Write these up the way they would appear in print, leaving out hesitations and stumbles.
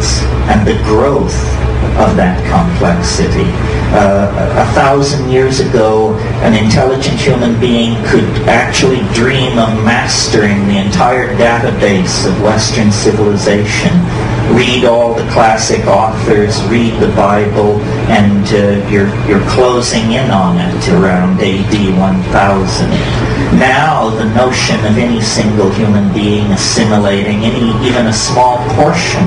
is and the growth of that complexity. 1,000 years ago, an intelligent human being could actually dream of mastering the entire database of Western civilization. Read all the classic authors, read the Bible, and you're closing in on it around AD 1000. Now the notion of any single human being assimilating even a small portion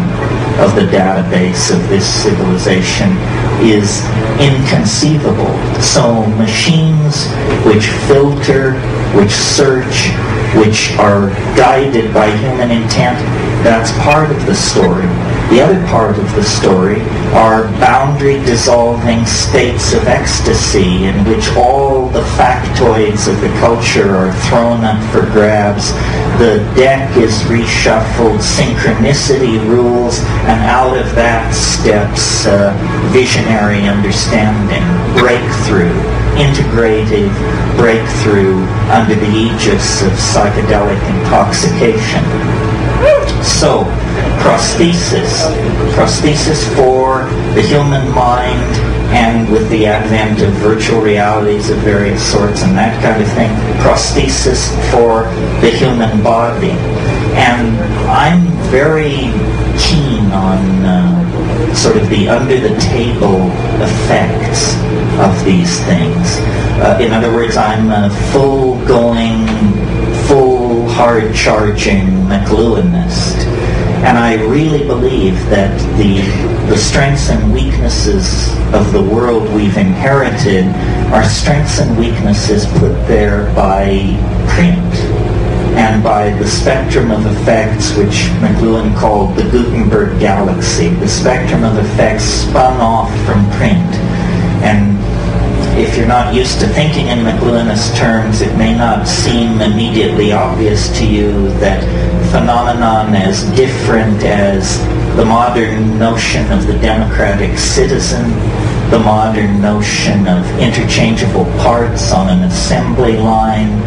of the database of this civilization is inconceivable. So machines which filter, which search, which are guided by human intent, that's part of the story. The other part of the story are boundary-dissolving states of ecstasy in which all the factoids of the culture are thrown up for grabs. The deck is reshuffled, synchronicity rules, and out of that steps visionary understanding, breakthrough, integrative breakthrough under the aegis of psychedelic intoxication. So, prosthesis for the human mind, and with the advent of virtual realities of various sorts and that kind of thing, prosthesis for the human body. And I'm very keen on sort of the under-the-table effects of these things. In other words, I'm a full-going, full hard-charging McLuhanist. And I really believe that the strengths and weaknesses of the world we've inherited are strengths and weaknesses put there by print and by the spectrum of effects which McLuhan called the Gutenberg galaxy, the spectrum of effects spun off from print. And if you're not used to thinking in McLuhanist terms, it may not seem immediately obvious to you that phenomenon as different as the modern notion of the democratic citizen, the modern notion of interchangeable parts on an assembly line,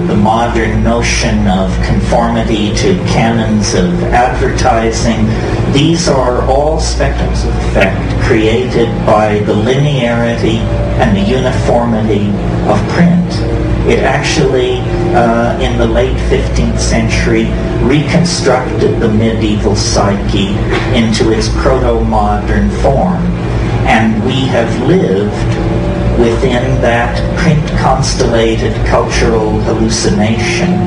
the modern notion of conformity to canons of advertising. These are all spectrums of effect created by the linearity and the uniformity of print. It actually, in the late 15th century, reconstructed the medieval psyche into its proto-modern form. And we have lived within that print-constellated cultural hallucination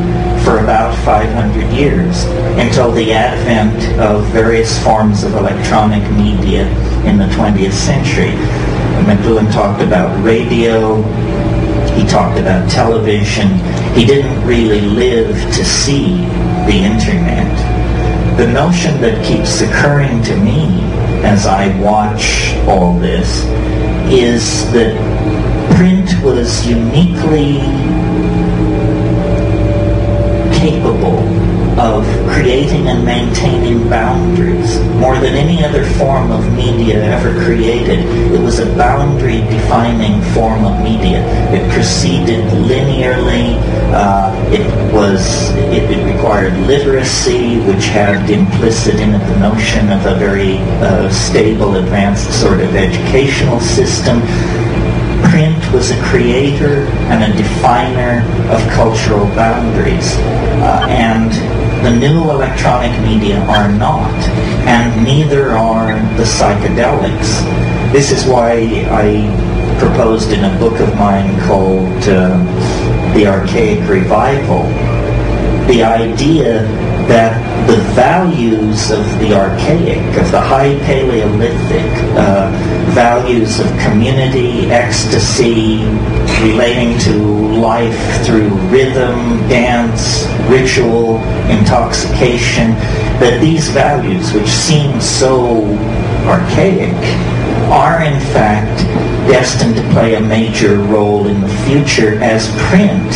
for about 500 years, until the advent of various forms of electronic media in the 20th century. McLuhan talked about radio, he talked about television. He didn't really live to see the internet. The notion that keeps occurring to me as I watch all this is that print was uniquely capable of creating and maintaining boundaries. More than any other form of media ever created, it was a boundary-defining form of media. It proceeded linearly. It required literacy, which had implicit in it the notion of a very stable, advanced sort of educational system. Print was a creator and a definer of cultural boundaries. And the new electronic media are not, and neither are the psychedelics. This is why I proposed in a book of mine called The Archaic Revival, the idea that the values of the archaic, of the high Paleolithic, values of community, ecstasy, relating to life through rhythm, dance, ritual, intoxication, that these values, which seem so archaic, are in fact destined to play a major role in the future as print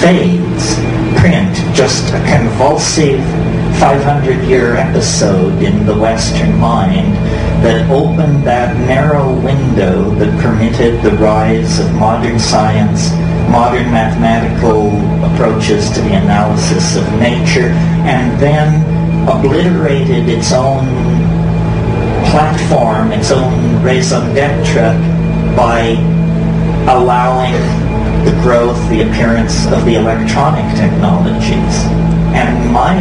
fades. Print, just a convulsive 500-year episode in the Western mind that opened that narrow window that permitted the rise of modern science, modern mathematical approaches to the analysis of nature, and then obliterated its own platform, its own raison d'etre, by allowing the growth, the appearance of the electronic technologies. And my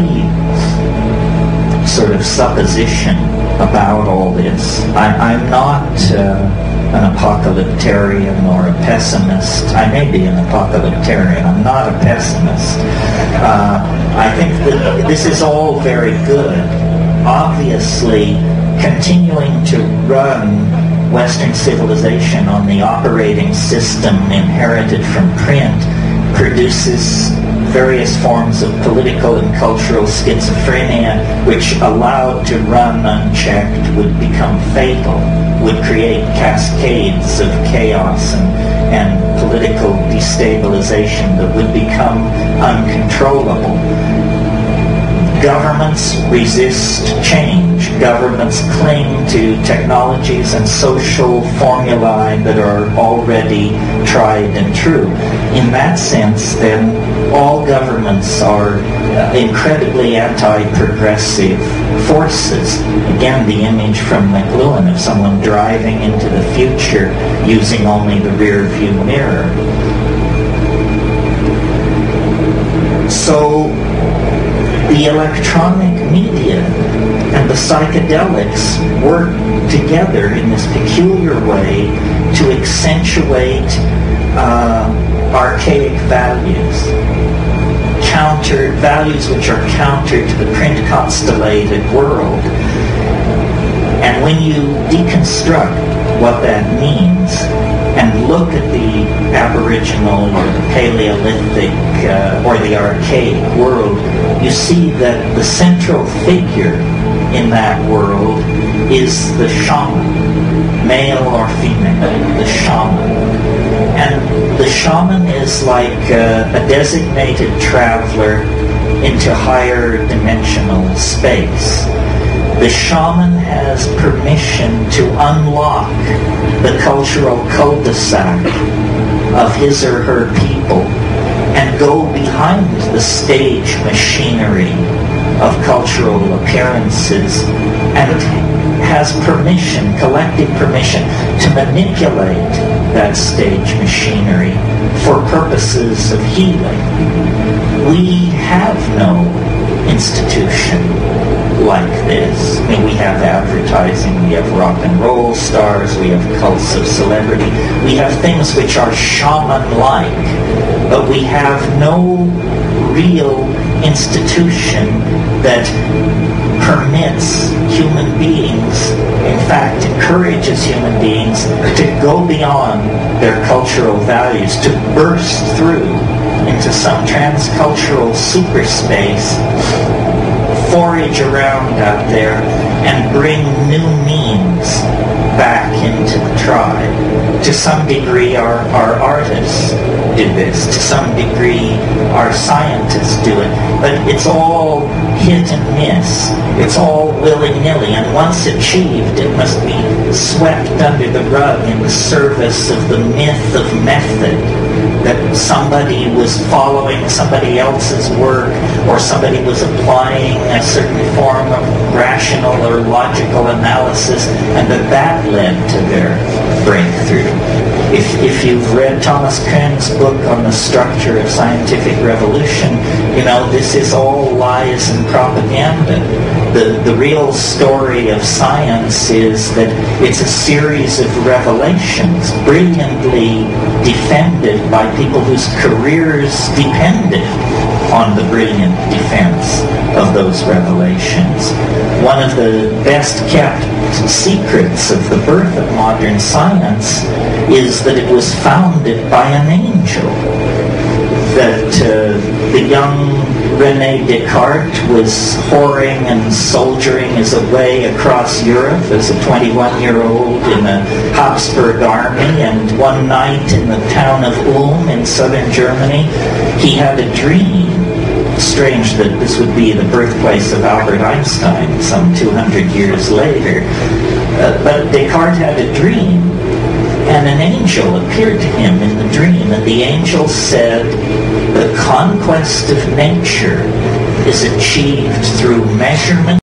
sort of supposition about all this, I'm not an apocalyptarian or a pessimist. I may be an apocalyptarian. I'm not a pessimist. I think that this is all very good. Obviously, continuing to run Western civilization on the operating system inherited from print produces various forms of political and cultural schizophrenia, which, allowed to run unchecked, would become fatal, would create cascades of chaos and political destabilization that would become uncontrollable. Governments resist change. Governments cling to technologies and social formulae that are already tried and true. In that sense, then, all governments are incredibly anti-progressive forces. Again, the image from McLuhan of someone driving into the future using only the rear view mirror. So, the electronic media and the psychedelics work together in this peculiar way to accentuate archaic values, values which are counter to the print-constellated world. And when you deconstruct what that means and look at the Aboriginal or the Paleolithic or the archaic world, you see that the central figure in that world is the shaman, male or female, the shaman. And the shaman is like a designated traveler into higher dimensional space. The shaman has permission to unlock the cultural cul-de-sac of his or her people and go behind the stage machinery of cultural appearances, and has permission, collective permission, to manipulate that stage machinery for purposes of healing. We have no institution like this. I mean, we have advertising, we have rock and roll stars, we have cults of celebrity, we have things which are shaman-like, but we have no real institution that permits human beings, in fact encourages human beings to go beyond their cultural values, to burst through into some transcultural superspace, forage around out there, and bring new means back into the tribe. To some degree, our artists do this. To some degree, our scientists do it. But it's all hit and miss. It's all willy-nilly. And once achieved, it must be swept under the rug in the service of the myth of method, that somebody was following somebody else's work, or somebody was applying a certain form of rational or logical analysis, and that led to their breakthrough. If you've read Thomas Kuhn's book on the structure of scientific revolution, you know, this is all lies and propaganda. The real story of science is that it's a series of revelations brilliantly defended by people whose careers depended on the brilliant defense of those revelations. One of the best kept secrets of the birth of modern science is that it was founded by an angel. That the young René Descartes was whoring and soldiering his way across Europe as a 21-year-old in the Habsburg army, and one night in the town of Ulm in southern Germany, he had a dream. Strange that this would be the birthplace of Albert Einstein some 200 years later. But Descartes had a dream, and an angel appeared to him in the dream, and the angel said, "The conquest of nature is achieved through measurement